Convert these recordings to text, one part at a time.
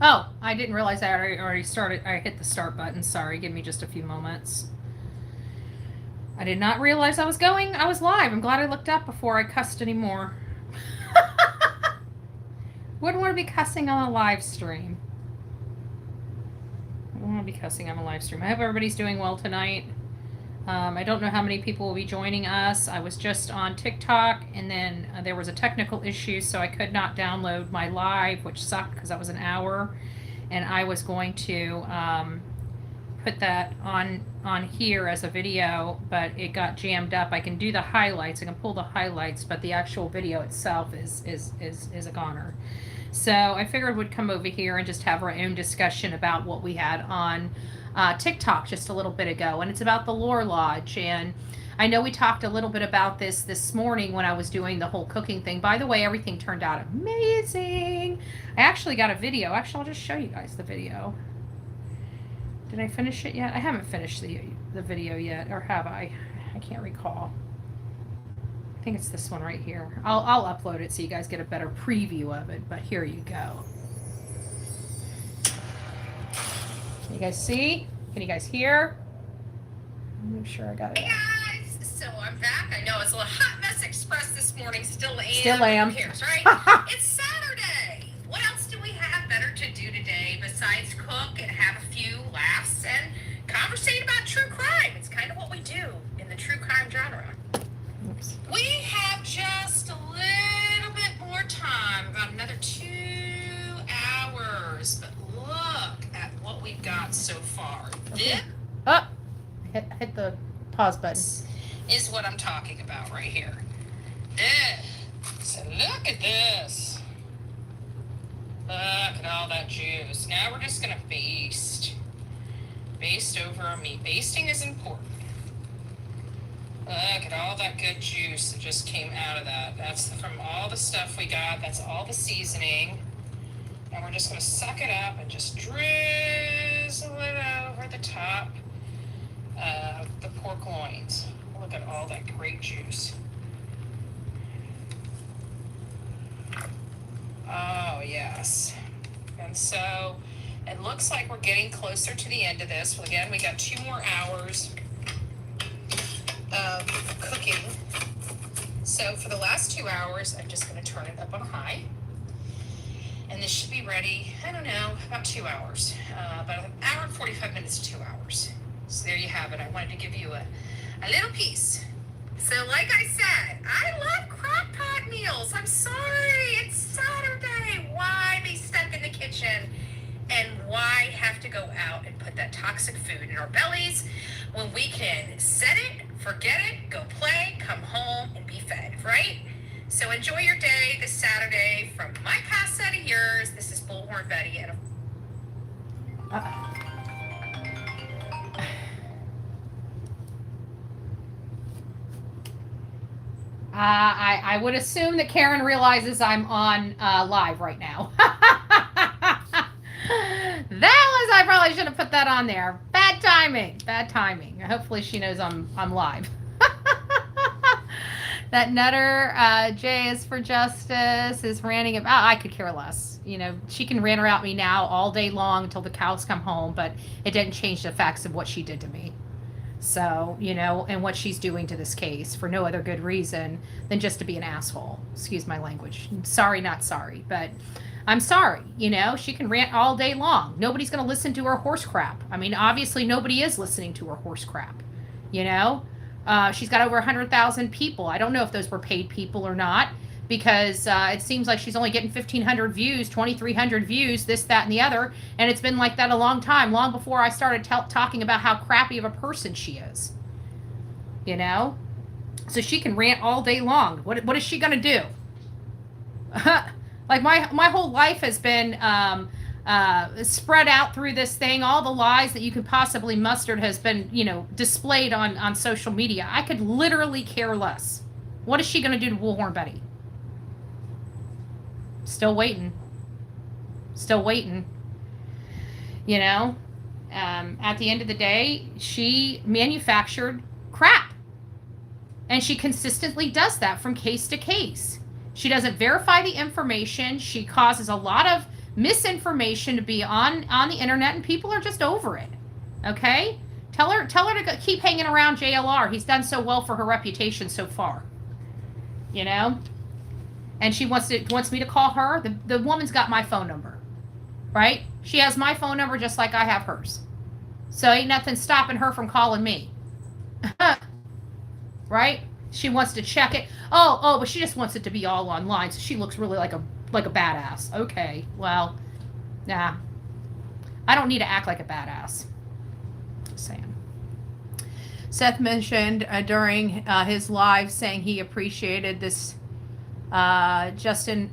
Oh, I didn't realize I already started. I hit the start button. Sorry, give me just a few moments. I did not realize I was live. I'm glad I looked up before I cussed anymore. Wouldn't want to be cussing on a live stream. I don't want to be cussing on a live stream. I hope everybody's doing well tonight. I don't know how many people will be joining us. I was just on TikTok, and then there was a technical issue, so I could not download my live, which sucked because that was an hour. And I was going to put that on here as a video, but it got jammed up. I can do the highlights. I can pull the highlights, but the actual video itself is a goner. So I figured we'd come over here and just have our own discussion about what we had on TikTok just a little bit ago, and it's about the Lore Lodge. And I know we talked a little bit about this morning when I was doing the whole cooking thing. By the way, everything turned out amazing. I actually got a video. Actually, I'll just show you guys the video. Did I finish it yet? I haven't finished the video yet, or have I? I can't recall. I think it's this one right here. I'll upload it so you guys get a better preview of it, but here you go. Can you guys see? Can you guys hear? Make sure I got it. Hey guys, so I'm back. I know it's a little hot mess express this morning. Still am. Still am. Who cares, right? It's Saturday. What else do we have better to do today besides cook and have a few laughs and conversate about true crime? It's kind of what we do in the true crime genre. Oops. We have just a little bit more time, about another 2 hours, but look at what we've got so far. Okay. Hit the pause button. This is what I'm talking about right here. So look at this. Look at all that juice. Now we're just going to baste. Baste over our meat. Basting is important. Look at all that good juice that just came out of that. That's from all the stuff we got. That's all the seasoning. And we're just going to suck it up and just drizzle it over the top of the pork loins. Look at all that great juice. Oh, yes. And so it looks like we're getting closer to the end of this. Well, again, we got 2 more hours of cooking. So for the last 2 hours, I'm just going to turn it up on high. And this should be ready, I don't know, about 2 hours. About an hour and 45 minutes to 2 hours. So there you have it. I wanted to give you a little piece. So like I said, I love crock pot meals. I'm sorry, it's Saturday. Why be stuck in the kitchen? And why have to go out and put that toxic food in our bellies when we can set it, forget it, go play, come home, and be fed, right? So enjoy your day this Saturday from my past set of yours. This is Bullhorn Betty. And I would assume that Karen realizes I'm on live right now. I probably should have put that on there. Bad timing. Bad timing. Hopefully she knows I'm live. That Nutter, J is for Justice, is ranting about, I could care less. You know, she can rant about me now all day long until the cows come home, but it didn't change the facts of what she did to me. So, you know, and what she's doing to this case for no other good reason than just to be an asshole. Excuse my language. Sorry, not sorry, but I'm sorry. You know, she can rant all day long. Nobody's going to listen to her horse crap. I mean, obviously nobody is listening to her horse crap, you know? She's got over 100,000 people. I don't know if those were paid people or not, because it seems like she's only getting 1,500 views, 2,300 views, this, that, and the other. And it's been like that a long time, long before I started talking about how crappy of a person she is. You know? So she can rant all day long. What is she going to do? Like my whole life has been spread out through this thing. All the lies that you could possibly muster has been, you know, displayed on social media. I could literally care less. What is she going to do to Bullhorn Betty? Still waiting. Still waiting. You know? At the end of the day, she manufactured crap. And she consistently does that from case to case. She doesn't verify the information. She causes a lot of misinformation to be on the internet, and people are just over it. Okay? Tell her to keep hanging around JLR. He's done so well for her reputation so far. You know? And she wants me to call her. The woman's got my phone number. Right? She has my phone number just like I have hers. So ain't nothing stopping her from calling me. Right? She wants to check it. Oh, but she just wants it to be all online, so she looks really like a badass. Okay, well, nah. I don't need to act like a badass. Just saying. Seth mentioned during his live saying he appreciated this Justin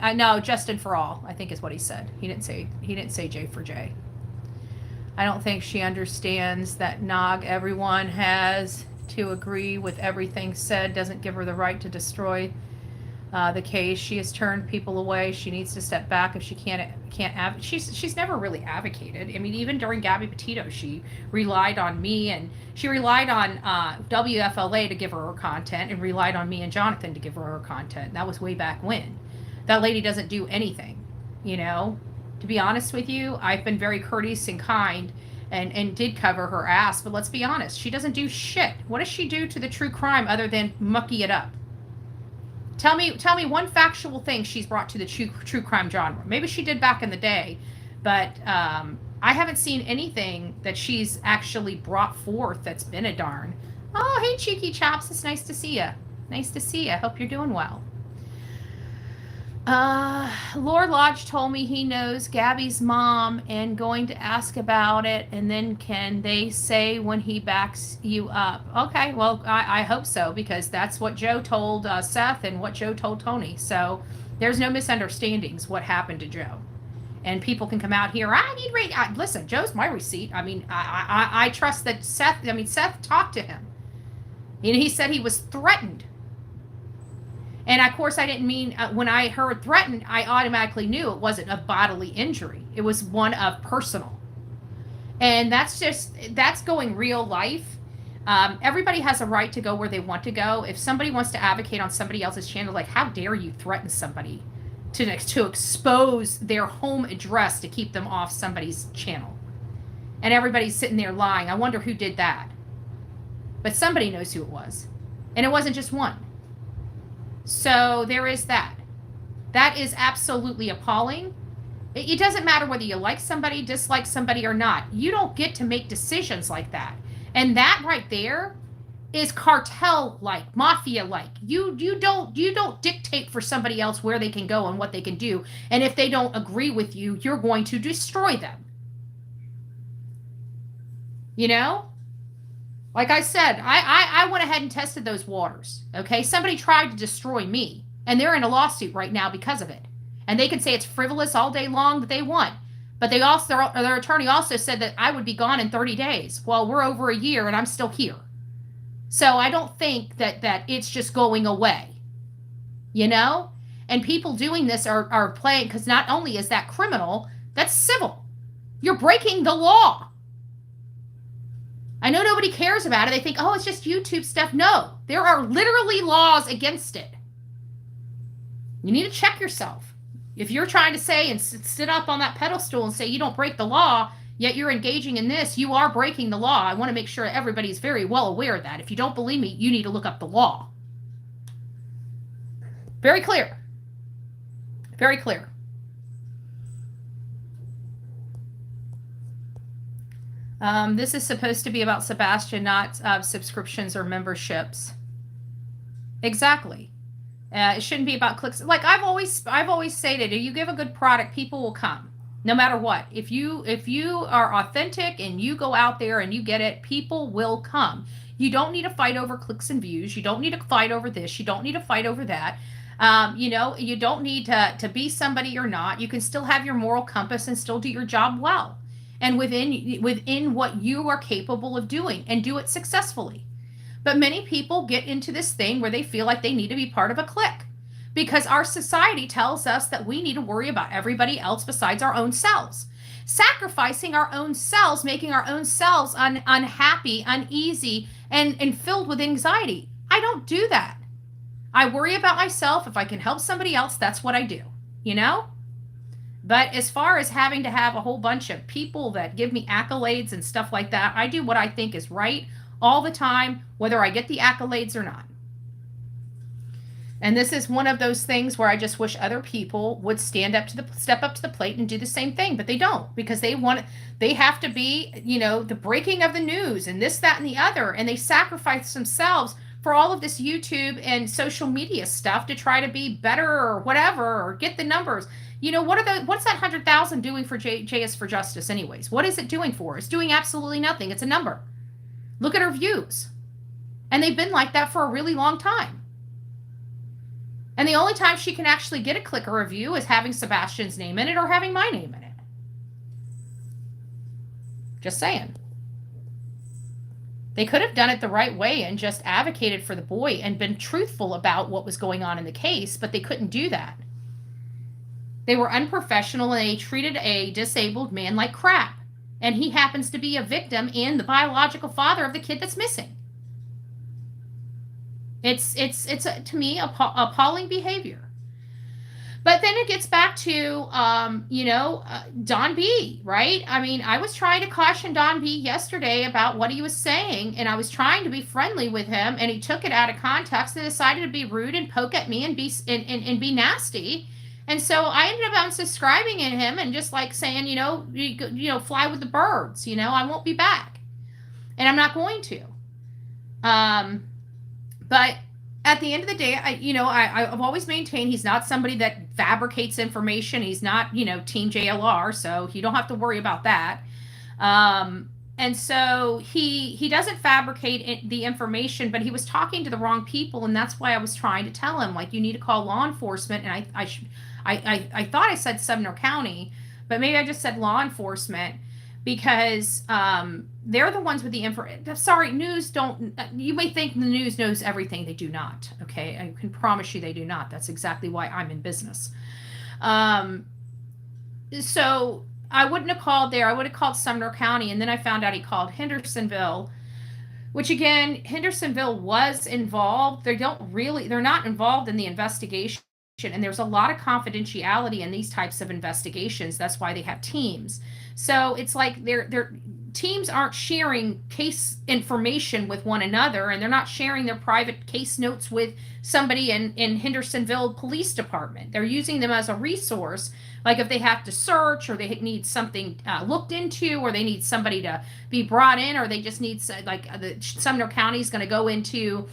for all, I think is what he said. He didn't say J for J. I don't think she understands that everyone has to agree with everything said doesn't give her the right to destroy the case. She has turned people away. She needs to step back if she can't she's never really advocated. I mean, even during Gabby Petito, she relied on me, and she relied on WFLA to give her content, and relied on me and Jonathan to give her content. That was way back when. That lady doesn't do anything, you know. To be honest with you, I've been very courteous and kind and did cover her ass, but let's be honest, she doesn't do shit. What does she do to the true crime other than mucky it up? Tell me one factual thing she's brought to the true crime genre. Maybe she did back in the day, but I haven't seen anything that she's actually brought forth that's been a darn. Oh, hey, Cheeky Chops, it's nice to see you. Nice to see you. Hope you're doing well. Lord Lodge told me he knows Gabby's mom and going to ask about it, and then can they say when he backs you up? Okay, well, I hope so, because that's what Joe told Seth and what Joe told Tony. So there's no misunderstandings what happened to Joe. And people can come out here, listen, Joe's my receipt. I mean, I trust that Seth talked to him. And he said he was threatened. And of course, I didn't mean, when I heard threatened, I automatically knew it wasn't of bodily injury. It was one of personal. And that's going real life. Everybody has a right to go where they want to go. If somebody wants to advocate on somebody else's channel, like, how dare you threaten somebody to expose their home address to keep them off somebody's channel? And everybody's sitting there lying. I wonder who did that. But somebody knows who it was. And it wasn't just one. So there is that. That is absolutely appalling. It doesn't matter whether you like somebody, dislike somebody or not. You don't get to make decisions like that. And that right there is cartel-like, mafia-like. You don't dictate for somebody else where they can go and what they can do. And if they don't agree with you, you're going to destroy them. You know? Like I said, I went ahead and tested those waters, okay? Somebody tried to destroy me, and they're in a lawsuit right now because of it. And they can say it's frivolous all day long that they want. But their attorney also said that I would be gone in 30 days. Well, we're over a year, and I'm still here. So I don't think that it's just going away, you know? And people doing this are playing, because not only is that criminal, that's civil. You're breaking the law. I know nobody cares about it. They think, oh, it's just YouTube stuff. No, there are literally laws against it. You need to check yourself. If you're trying to say and sit up on that pedestal and say you don't break the law, yet you're engaging in this, you are breaking the law. I want to make sure everybody's very well aware of that. If you don't believe me, you need to look up the law. Very clear. Very clear. This is supposed to be about Sebastian, not subscriptions or memberships. Exactly. It shouldn't be about clicks. Like I've always stated, if you give a good product, people will come, no matter what. If you are authentic and you go out there and you get it, people will come. You don't need to fight over clicks and views. You don't need to fight over this. You don't need to fight over that. You know, you don't need to be somebody or not. You can still have your moral compass and still do your job well. And within what you are capable of doing, and do it successfully. But many people get into this thing where they feel like they need to be part of a clique, because our society tells us that we need to worry about everybody else besides our own selves. Sacrificing our own selves, making our own selves unhappy, uneasy, and filled with anxiety. I don't do that. I worry about myself. If I can help somebody else, that's what I do, you know? But as far as having to have a whole bunch of people that give me accolades and stuff like that, I do what I think is right all the time, whether I get the accolades or not. And this is one of those things where I just wish other people would step up to the plate and do the same thing, but they don't, because they have to be, the breaking of the news and this, that, and the other, and they sacrifice themselves for all of this YouTube and social media stuff to try to be better or whatever, or get the numbers. What's that 100,000 doing for JS for Justice anyways? What is it doing for? It's doing absolutely nothing. It's a number. Look at her views. And they've been like that for a really long time. And the only time she can actually get a click or a view is having Sebastian's name in it or having my name in it. Just saying. They could have done it the right way and just advocated for the boy and been truthful about what was going on in the case, but they couldn't do that. They were unprofessional and they treated a disabled man like crap. And he happens to be a victim and the biological father of the kid that's missing. It's to me, appalling behavior. But then it gets back to, Don B, right? I mean, I was trying to caution Don B yesterday about what he was saying, and I was trying to be friendly with him, and he took it out of context and decided to be rude and poke at me and be nasty. And so I ended up unsubscribing in him and just like saying, fly with the birds, I won't be back. And I'm not going to. But at the end of the day, I've always maintained he's not somebody that fabricates information. He's not, Team JLR, so you don't have to worry about that. And so he doesn't fabricate the information, but he was talking to the wrong people, and that's why I was trying to tell him, like, you need to call law enforcement. And I thought I said Sumner County, but maybe I just said law enforcement, because they're the ones with the news don't, you may think the news knows everything. They do not. Okay. I can promise you they do not. That's exactly why I'm in business. So I wouldn't have called there. I would have called Sumner County. And then I found out he called Hendersonville, which again, Hendersonville was involved. They're not involved in the investigation. And there's a lot of confidentiality in these types of investigations. That's why they have teams. So it's like their teams aren't sharing case information with one another, and they're not sharing their private case notes with somebody in Hendersonville Police Department. They're using them as a resource, like if they have to search, or they need something looked into, or they need somebody to be brought in, or they just need, the Sumner County is going to go into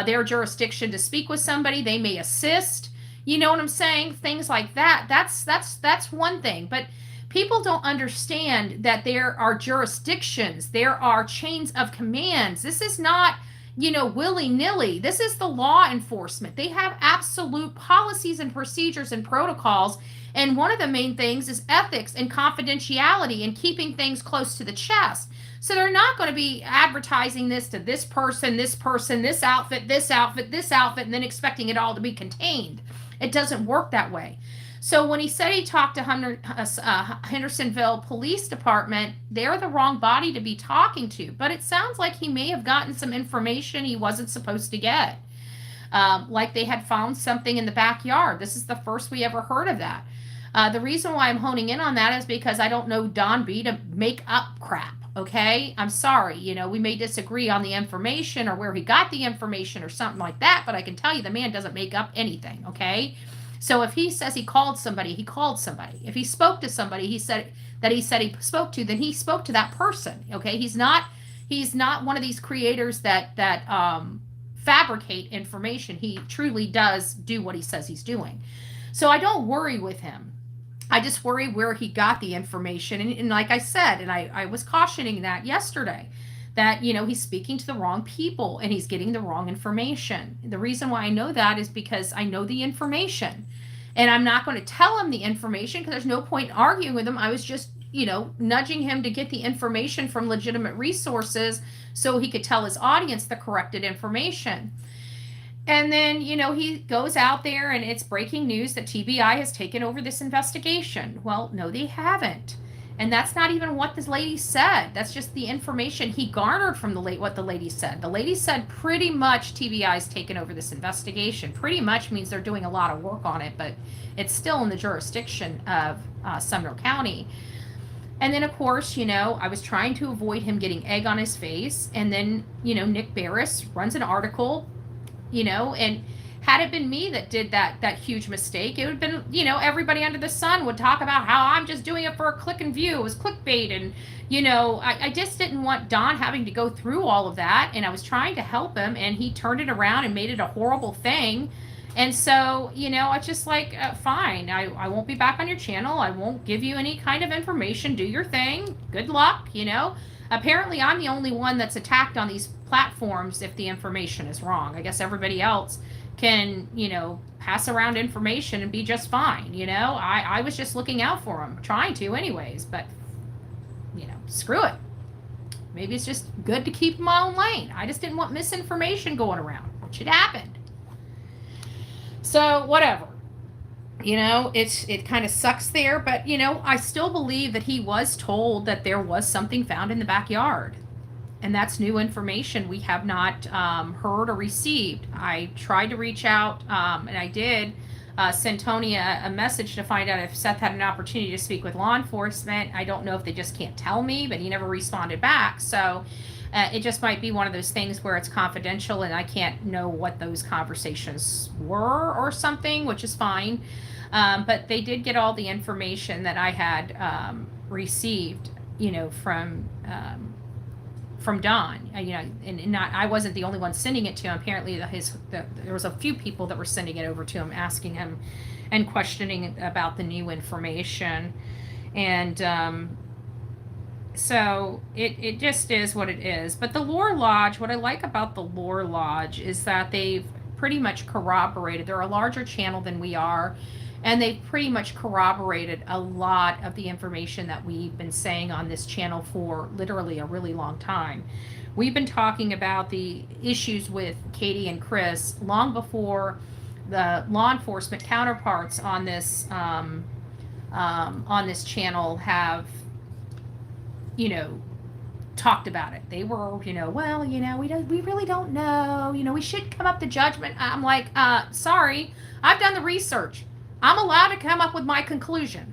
their jurisdiction to speak with somebody. They may assist. You know what I'm saying? Things like that. That's one thing. But people don't understand that there are jurisdictions. There are chains of commands. This is not, willy-nilly. This is the law enforcement. They have absolute policies and procedures and protocols. And one of the main things is ethics and confidentiality and keeping things close to the chest. So they're not going to be advertising this to this person, this outfit, this outfit, this outfit, and then expecting it all to be contained. It doesn't work that way. So when he said he talked to Hendersonville Police Department, they're the wrong body to be talking to. But it sounds like he may have gotten some information he wasn't supposed to get. Like they had found something in the backyard. This is the first we ever heard of that. The reason why I'm honing in on that is because I don't know Don B to make up crap. Okay, I'm sorry. We may disagree on the information or where he got the information or something like that, but I can tell you the man doesn't make up anything. Okay, so if he says he called somebody, he called somebody. If he spoke to somebody, he said he spoke to, then he spoke to that person. Okay, he's not one of these creators that fabricate information. He truly does do what he says he's doing. So I don't worry with him. I just worry where he got the information. And like I said, and I was cautioning that yesterday, that, he's speaking to the wrong people and he's getting the wrong information. The reason why I know that is because I know the information. And I'm not going to tell him the information because there's no point in arguing with him. I was just, nudging him to get the information from legitimate resources so he could tell his audience the corrected information. And then, he goes out there and it's breaking news that TBI has taken over this investigation. Well, no, they haven't. And that's not even what this lady said. That's just the information he garnered from what the lady said. The lady said pretty much TBI's taken over this investigation. Pretty much means they're doing a lot of work on it, but it's still in the jurisdiction of Sumner County. And then, of course, I was trying to avoid him getting egg on his face. And then, Nick Barris runs an article, and had it been me that did that huge mistake, it would have been, everybody under the sun would talk about how I'm just doing it for a click and view. It was clickbait. And, I just didn't want Don having to go through all of that. And I was trying to help him, and he turned it around and made it a horrible thing. And so, I just like, fine, I won't be back on your channel. I won't give you any kind of information. Do your thing. Good luck, Apparently, I'm the only one that's attacked on these platforms if the information is wrong. I guess everybody else can, pass around information and be just fine, I was just looking out for them, trying to anyways, but, screw it. Maybe it's just good to keep in my own lane. I just didn't want misinformation going around, which had happened. So, whatever. It kind of sucks there, but, I still believe that he was told that there was something found in the backyard. And that's new information we have not heard or received. I tried to reach out, and I did send Tony a message to find out if Seth had an opportunity to speak with law enforcement. I don't know if they just can't tell me, but he never responded back. So it just might be one of those things where it's confidential and I can't know what those conversations were or something, which is fine. But they did get all the information that I had received, from Don, and not, I wasn't the only one sending it to him. Apparently there was a few people that were sending it over to him, asking him and questioning about the new information. And so it just is what it is. But the Lore Lodge, what I like about the Lore Lodge is that they've pretty much corroborated. They're a larger channel than we are. And they've pretty much corroborated a lot of the information that we've been saying on this channel for literally a really long time. We've been talking about the issues with Katie and Chris long before the law enforcement counterparts on this channel have, talked about it. They were, we really don't know. We should come up to judgment. I'm like, sorry, I've done the research. I'm allowed to come up with my conclusion.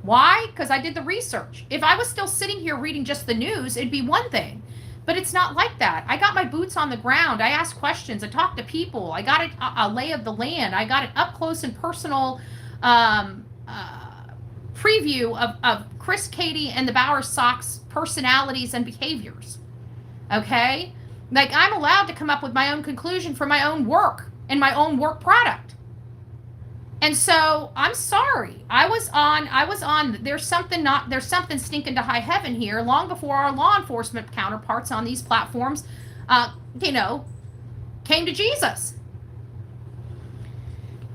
Why? Because I did the research. If I was still sitting here reading just the news, it'd be one thing. But it's not like that. I got my boots on the ground. I asked questions. I talked to people. I got a lay of the land. I got an up close and personal preview of Chris, Katie, and the Bauer Sox personalities and behaviors. Okay? Like, I'm allowed to come up with my own conclusion for my own work and my own work product. And so I'm sorry. I was on, there's something stinking to high heaven here long before our law enforcement counterparts on these platforms, came to Jesus.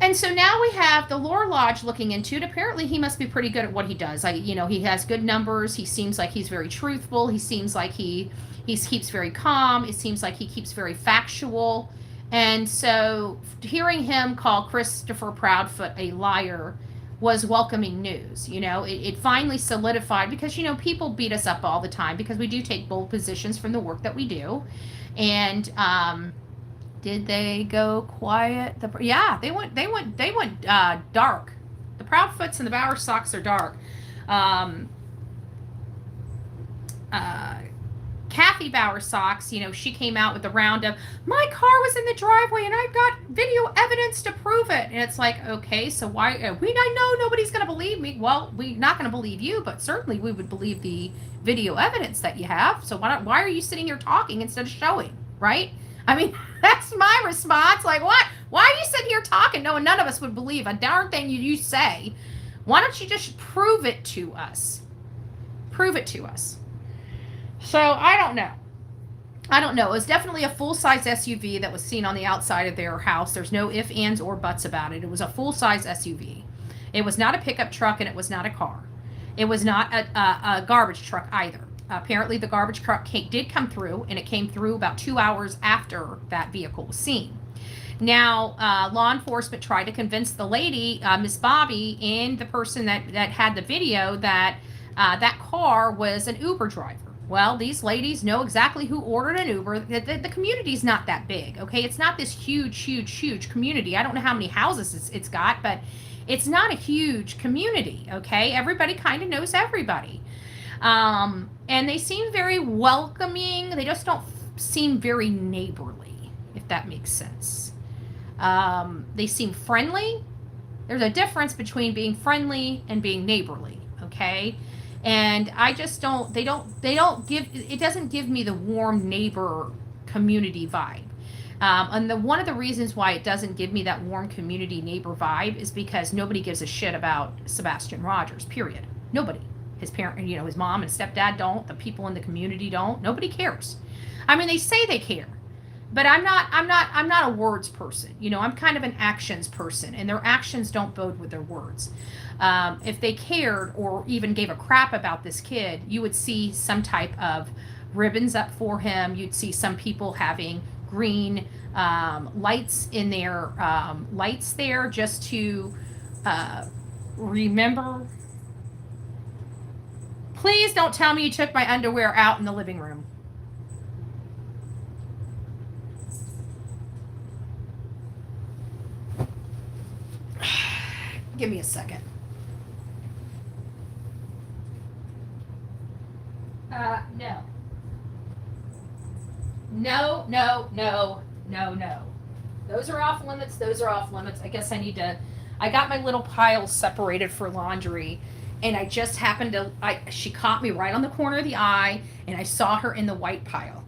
And so now we have the Lore Lodge looking into it. Apparently he must be pretty good at what he does. He has good numbers. He seems like he's very truthful. He seems like he keeps very calm. It seems like he keeps very factual. And so hearing him call Christopher Proudfoot a liar was welcoming news. It finally solidified because, people beat us up all the time because we do take bold positions from the work that we do. And did they go quiet? Yeah, they went dark. The Proudfoots and the Bauer Sox are dark. Kathy Bauer Sox, she came out with the roundup. My car was in the driveway and I've got video evidence to prove it. And it's like, okay, so why? I know nobody's going to believe me. Well, we're not going to believe you, but certainly we would believe the video evidence that you have. So why are you sitting here talking instead of showing, right? I mean, that's my response. Like, what? Why are you sitting here talking? No, none of us would believe a darn thing you say. Why don't you just prove it to us? Prove it to us. So I don't know. It was definitely a full-size SUV that was seen on the outside of their house. There's no ifs, ands, or buts about it. It was a full-size SUV. It was not a pickup truck, and it was not a car. It was not a garbage truck either. Apparently, the garbage truck did come through, and it came through about 2 hours after that vehicle was seen. Now, law enforcement tried to convince the lady, Miss Bobby, and the person that had the video that That car was an Uber driver. Well, these ladies know exactly who ordered an Uber. The community's not that big, okay? It's not this huge community. I don't know how many houses it's got, but it's not a huge community, okay? Everybody kind of knows everybody. And they seem very welcoming. They just don't seem very neighborly, if that makes sense. They seem friendly. There's a difference between being friendly and being neighborly, okay? And I just don't, they don't give, it doesn't give me the warm neighbor community vibe. And one of the reasons why it doesn't give me that warm community neighbor vibe is because nobody gives a shit about Sebastian Rogers, period. Nobody. His parent, his mom and stepdad don't, the people in the community don't, nobody cares. I mean, they say they care, but I'm not a words person. I'm kind of an actions person, and their actions don't bode with their words. If they cared or even gave a crap about this kid, you would see some type of ribbons up for him. You'd see some people having green lights in their lights there just to remember. Please don't tell me you took my underwear out in the living room. Give me a second. No. No. Those are off limits. I guess I got my little piles separated for laundry, and I just happened to, she caught me right on the corner of the eye, and I saw her in the white pile.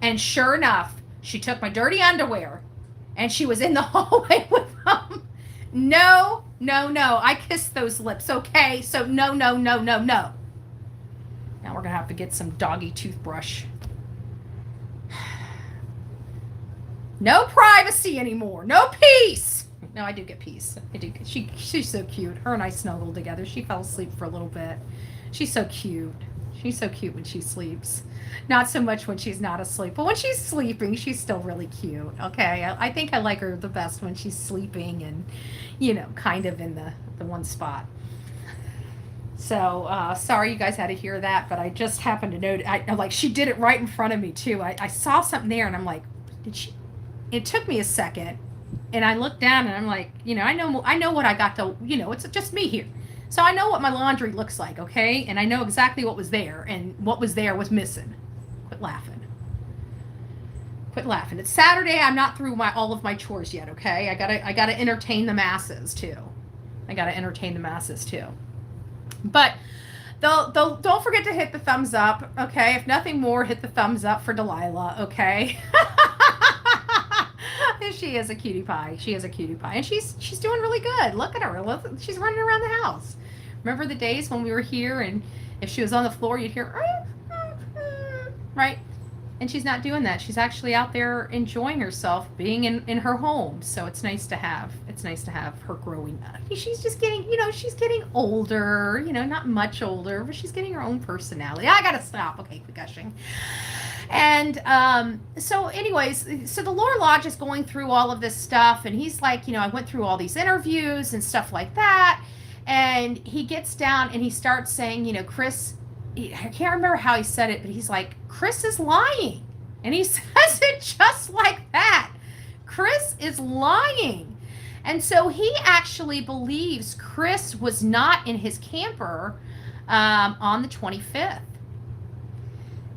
And sure enough, she took my dirty underwear, and she was in the hallway with them. No. I kissed those lips, okay? So no. Now we're going to have to get some doggy toothbrush. No privacy anymore. No peace. No, I do get peace. She's so cute. Her and I snuggled together. She fell asleep for a little bit. She's so cute. She's so cute when she sleeps. Not so much when she's not asleep, but when she's sleeping, she's still really cute. Okay, I think I like her the best when she's sleeping and, kind of in the one spot. So, sorry you guys had to hear that, but I just happened to know, she did it right in front of me too. I saw something there and I'm like, did she? It took me a second and I looked down and I'm like, I know what I got to, it's just me here. So I know what my laundry looks like, okay? And I know exactly what was there, and what was there was missing. Quit laughing. It's Saturday. I'm not through all of my chores yet, okay? I gotta entertain the masses too. But don't forget to hit the thumbs up, okay? If nothing more, hit the thumbs up for Delilah, okay? She is a cutie pie. And she's doing really good. Look at her. She's running around the house. Remember the days when we were here and if she was on the floor, you'd hear, right? And she's not doing that. She's actually out there enjoying herself, being in her home. So it's nice to have her growing up. She's just getting, she's getting older, not much older, but she's getting her own personality. I gotta stop. Okay, quit gushing. And so anyways, so the Lore Lodge is going through all of this stuff, and he's like, I went through all these interviews and stuff like that. And he gets down and he starts saying, Chris, I can't remember how he said it, but he's like, Chris is lying. And he says it just like that. Chris is lying. And so he actually believes Chris was not in his camper on the 25th.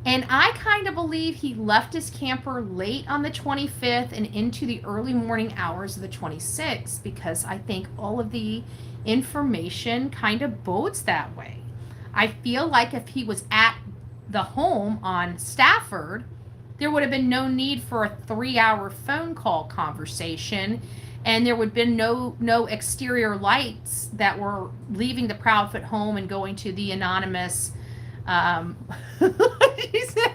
And I kind of believe he left his camper late on the 25th and into the early morning hours of the 26th, because I think all of the information kind of bodes that way. I feel like if he was at the home on Stafford, there would have been no need for a 3-hour phone call conversation, and there would have been no exterior lights that were leaving the Proudfoot home and going to the anonymous she said,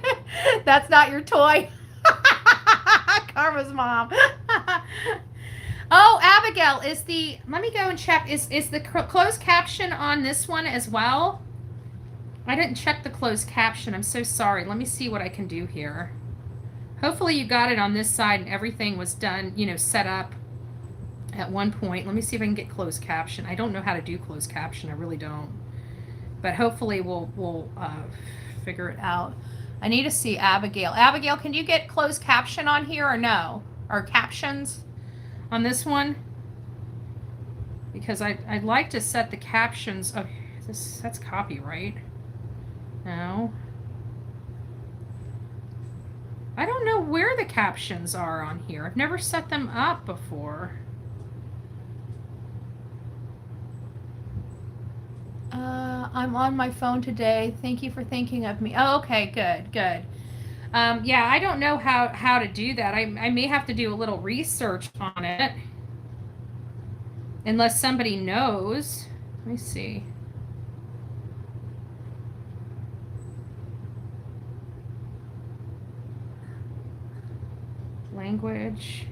that's not your toy. Karma's mom. Oh, Abigail, let me go and check, is the closed caption on this one as well? I didn't check the closed caption. I'm so sorry. Let me see what I can do here. Hopefully you got it on this side and everything was done, set up at one point. Let me see if I can get closed caption. I don't know how to do closed caption. I really don't. but hopefully we'll figure it out. I need to see Abigail. Abigail, can you get closed caption on here or no? Or captions on this one? Because I'd like to set the captions of this. That's copyright. No. I don't know where the captions are on here. I've never set them up before. I'm on my phone today. Thank you for thinking of me. Oh, okay, good. Yeah, I don't know how to do that. I may have to do a little research on it. Unless somebody knows. Let me see. Language.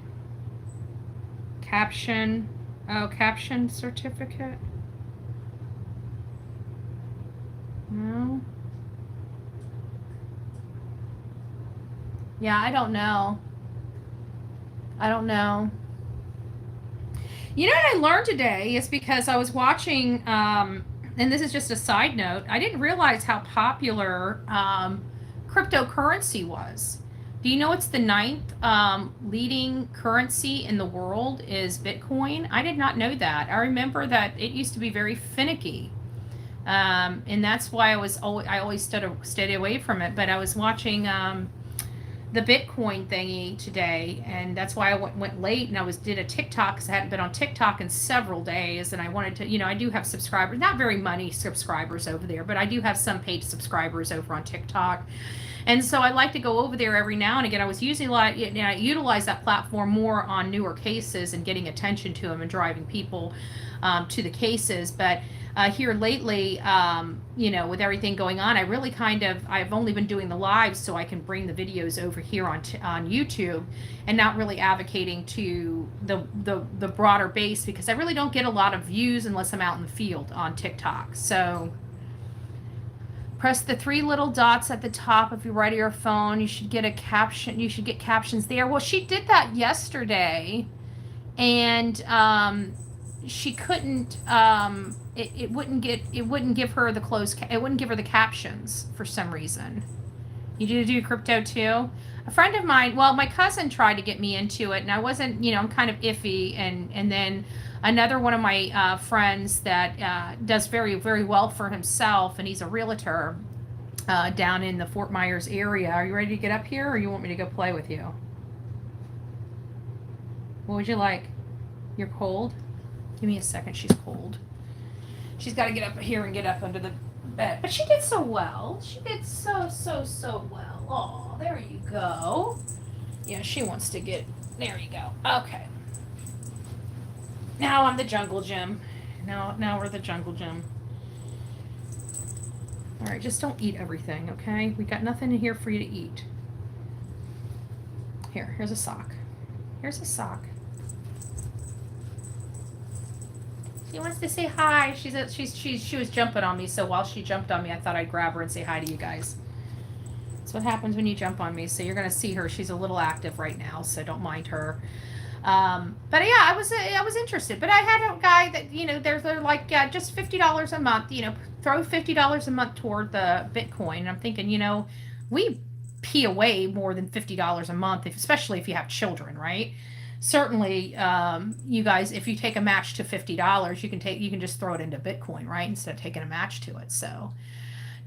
Caption. Oh, caption certificate. No. Yeah, I don't know. You know what I learned today is because I was watching, and this is just a side note, I didn't realize how popular cryptocurrency was. Do you know it's the 9th leading currency in the world is Bitcoin? I did not know that. I remember that it used to be very finicky. And that's why I always stayed away from it. But I was watching the Bitcoin thingy today, and that's why I went late, and I did a TikTok because I hadn't been on TikTok in several days, and I wanted to, I do have subscribers, not very many subscribers over there, but I do have some paid subscribers over on TikTok. And so I like to go over there every now and again. I was using I utilize that platform more on newer cases and getting attention to them and driving people to the cases. But here lately, with everything going on, I really I've only been doing the lives so I can bring the videos over here on YouTube and not really advocating to the broader base because I really don't get a lot of views unless I'm out in the field on TikTok. So press the 3 little dots at the top of your right of your phone. You should get a caption. You should get captions there. Well, she did that yesterday, and she couldn't. It wouldn't give her the captions for some reason. You do crypto too? A friend of mine, well, my cousin tried to get me into it, and I wasn't. I'm kind of iffy, and then another one of my friends that does very, very well for himself, and he's a realtor down in the Fort Myers area. Are you ready to get up here, or you want me to go play with you? What would you like? You're cold? Give me a second. She's cold. She's got to get up here and get up under the bed. But she did so well. She did so well. Oh, there you go. Yeah, she wants to get... There you go. Okay. Now I'm the jungle gym. Now we're the jungle gym. All right, just don't eat everything, okay? We got nothing in here for you to eat. Here's a sock. Here's a sock. She wants to say hi. She was jumping on me, so while she jumped on me, I thought I'd grab her and say hi to you guys. That's what happens when you jump on me. So you're gonna see her. She's a little active right now, so don't mind her. But yeah, I was interested. But I had a guy that they're like just $50 a month. Throw $50 a month toward the Bitcoin. And I'm thinking, we pee away more than $50 a month, especially if you have children, right? Certainly, you guys, if you take a match to $50, you can just throw it into Bitcoin, right? Instead of taking a match to it. So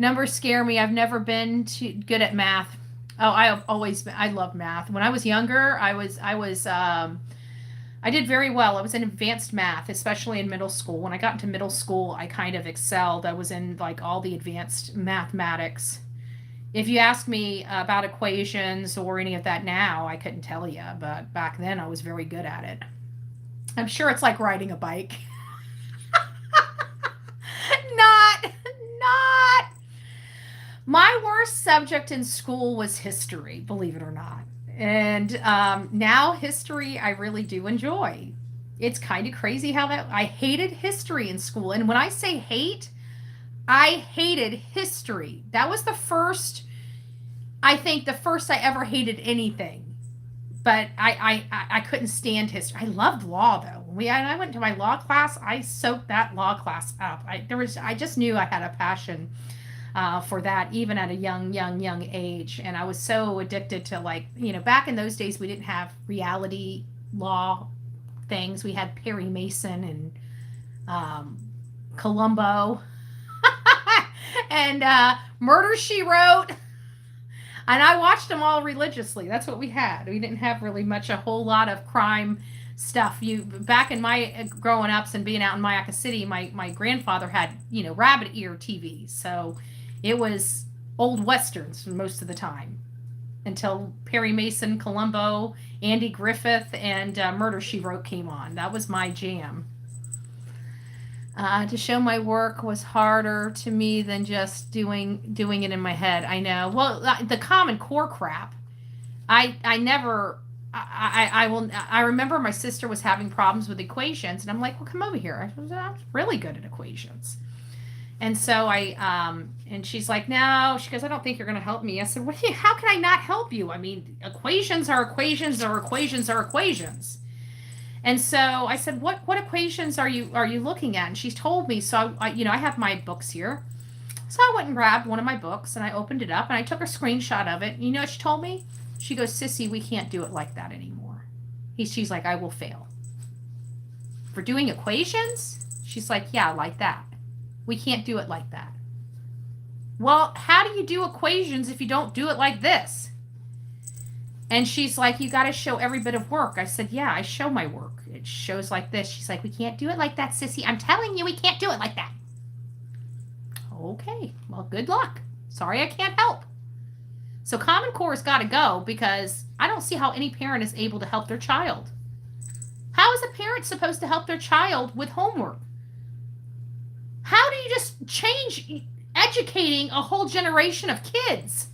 numbers scare me. I've never been too good at math. Oh, I love math. When I was younger, I did very well. I was in advanced math, especially in middle school. When I got into middle school, I kind of excelled. I was in like all the advanced mathematics. If you ask me about equations or any of that now, I couldn't tell you. But back then, I was very good at it. I'm sure it's like riding a bike. Not. My worst subject in school was history, believe it or not. And now history I really do enjoy. It's kind of crazy how I hated history in school. And when I say hate, I hated history. That was the first I ever hated anything. but I couldn't stand history. I loved law though. I went to my law class. I soaked that law class up. I just knew I had a passion for that, even at a young age. And I was so addicted to, like, back in those days, we didn't have reality law things. We had Perry Mason and Columbo and Murder, She Wrote. And I watched them all religiously. That's what we had. We didn't have really much, a whole lot of crime stuff. Back in my growing ups and being out in Mayaca City, my grandfather had, rabbit ear TVs. So it was old westerns most of the time until Perry Mason, Columbo, Andy Griffith, and Murder, She Wrote came on. That was my jam. To show my work was harder to me than just doing it in my head. I know. Well, the Common Core crap. I remember my sister was having problems with equations, and I'm like, well, come over here. I was really good at equations. And so and she's like, no. She goes, I don't think you're going to help me. I said, how can I not help you? I mean, equations are equations are equations are equations. And so I said, what equations are you looking at? And she's told me. So I have my books here. So I went and grabbed one of my books and I opened it up and I took a screenshot of it. You know what she told me? She goes, Sissy, we can't do it like that anymore. She's like, I will fail. For doing equations? She's like, yeah, like that. We can't do it like that. Well, how do you do equations if you don't do it like this? And she's like, you got to show every bit of work. I said, yeah, I show my work. It shows like this. She's like, we can't do it like that, Sissy. I'm telling you, we can't do it like that. Okay, well, good luck. Sorry, I can't help. So Common Core's got to go because I don't see how any parent is able to help their child. How is a parent supposed to help their child with homework? How do you just change educating a whole generation of kids?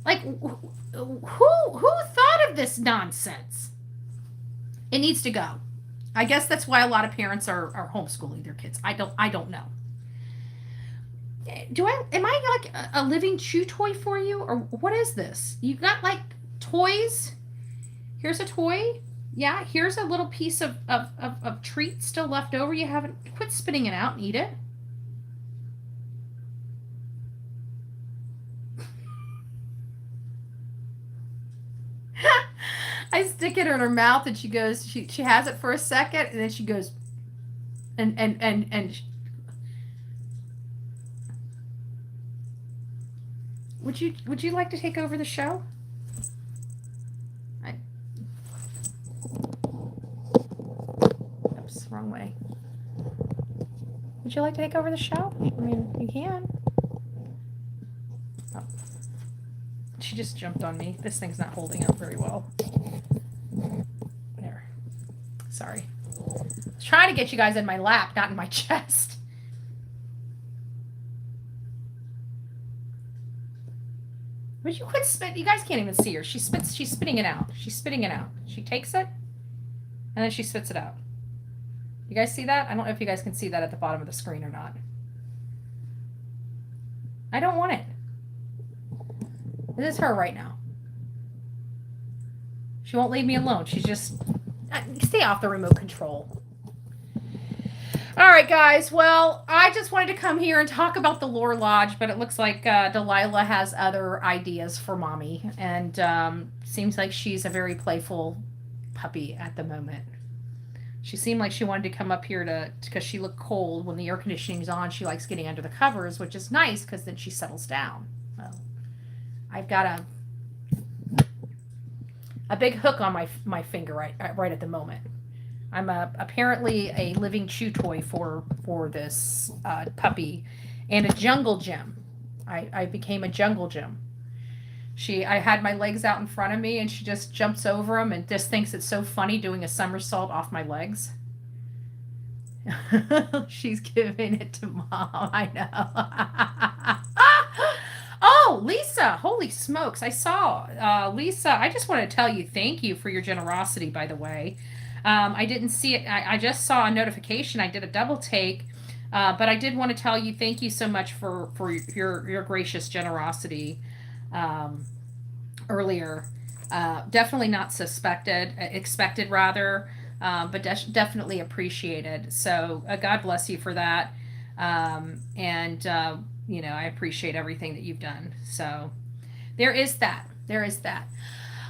Like, who thought of this nonsense? It needs to go. I guess that's why a lot of parents are homeschooling their kids. I don't know. Am I like a living chew toy for you, or what is this? You got like toys? Here's a toy. Yeah, here's a little piece of treat still left over. You haven't quit spitting it out and eat it. I stick it in her mouth and she goes, she has it for a second and then she goes, and would you like to take over the show? Oops, wrong way. Would you like to take over the show? I mean, you can. Oh. She just jumped on me. This thing's not holding up very well. There. Sorry. I was trying to get you guys in my lap, not in my chest. Would you quit spit? You guys can't even see her. She's spitting it out. She's spitting it out. She takes it, and then she spits it out. You guys see that? I don't know if you guys can see that at the bottom of the screen or not. I don't want it. This is her right now. She won't leave me alone. She's just... Stay off the remote control. All right, guys. Well, I just wanted to come here and talk about the Lore Lodge, but it looks like Delilah has other ideas for Mommy, and seems like she's a very playful puppy at the moment. She seemed like she wanted to come up here because she looked cold. When the air conditioning's on, she likes getting under the covers, which is nice because then she settles down. Well, I've got a big hook on my finger right at the moment. I'm apparently a living chew toy for this puppy, and a jungle gym. I became a jungle gym. I had my legs out in front of me, and she just jumps over them and just thinks it's so funny doing a somersault off my legs. She's giving it to Mom. I know. Oh, Lisa! Holy smokes! I saw Lisa. I just want to tell you thank you for your generosity. By the way, I didn't see it. I just saw a notification. I did a double take, but I did want to tell you thank you so much for your gracious generosity earlier. Definitely not expected rather, but definitely appreciated. So God bless you for that. And I appreciate everything that you've done. So there is that. There is that.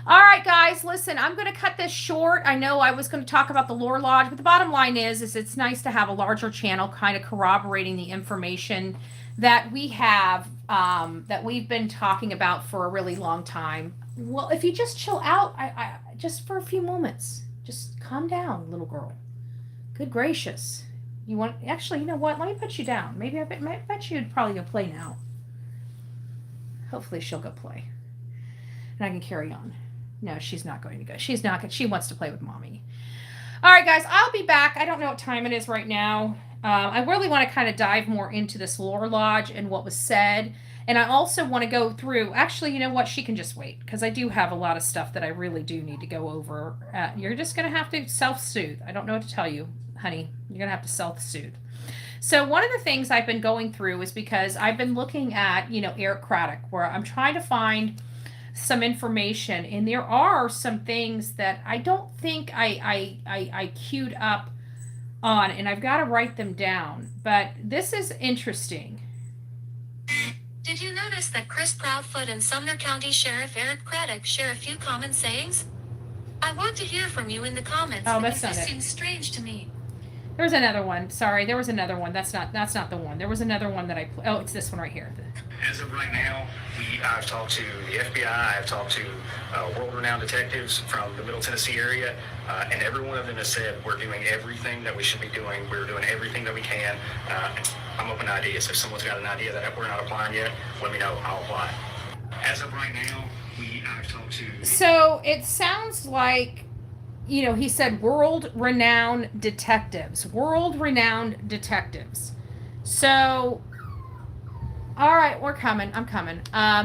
All right, guys, listen, I'm going to cut this short. I know I was going to talk about the Lore Lodge, but the bottom line is it's nice to have a larger channel kind of corroborating the information that we have, that we've been talking about for a really long time. Well, if you just chill out, I just for a few moments, just calm down, little girl. Good gracious. You want, actually, you know what? Let me put you down. Maybe I bet you'd probably go play now. Hopefully she'll go play. And I can carry on. No, she's not going to go. She's not. She wants to play with mommy. All right, guys, I'll be back. I don't know what time it is right now. I really want to kind of dive more into this Lore Lodge and what was said. And I also want to go through, actually, you know what? She can just wait because I do have a lot of stuff that I really do need to go over. You're just going to have to self-soothe. I don't know what to tell you, honey. You're going to have to self-soothe. So one of the things I've been going through is because I've been looking at, Eric Craddock, where I'm trying to find some information, and there are some things that I don't think I queued up on, and I've got to write them down. But this is interesting. Did you notice that Chris Proudfoot and Sumner County Sheriff Eric Craddock share a few common sayings? I want to hear from you in the comments. Oh, because that's not this it. seems strange to me. There was another one. Sorry, there was another one. That's not the one. There was another one that oh, it's this one right here. As of right now, I've talked to the FBI, I've talked to world-renowned detectives from the Middle Tennessee area, and every one of them has said we're doing everything that we should be doing. We're doing everything that we can. I'm open to ideas. If someone's got an idea that we're not applying yet, let me know. I'll apply. As of right now, I've talked to... So it sounds like, he said world-renowned detectives. World-renowned detectives. So... All right, we're coming. I'm coming.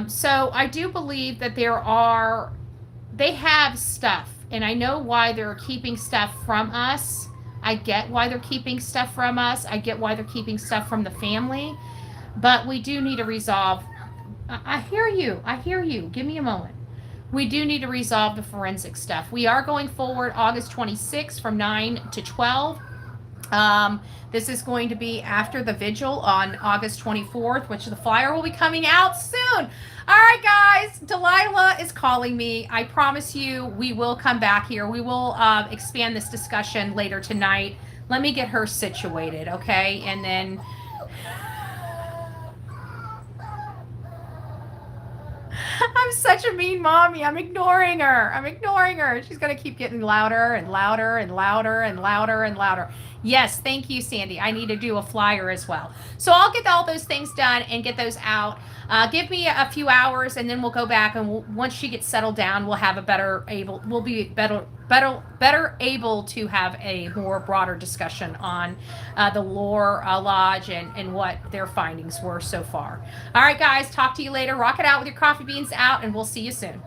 So I do believe that they have stuff, and I know why they're keeping stuff from us. I get why they're keeping stuff from us. I get why they're keeping stuff from the family, but we do need to resolve. I hear you. I hear you. Give me a moment. We do need to resolve the forensic stuff. We are going forward August 26th from 9 to 12. This is going to be after the vigil on August 24th, which the flyer will be coming out soon. All right, guys, Delilah is calling me. I promise you we will come back here. We will expand this discussion later tonight. Let me get her situated, okay? And then... I'm such a mean mommy. I'm ignoring her. She's going to keep getting louder and louder and louder and louder and louder. Yes, thank you, Sandy. I need to do a flyer as well. So I'll get all those things done and get those out. Give me a few hours, and then we'll go back, and once she gets settled down, we'll be better able to have a more broader discussion on the Lore Lodge and what their findings were so far. All right, guys, talk to you later. Rock it out with your coffee beans out, and we'll see you soon.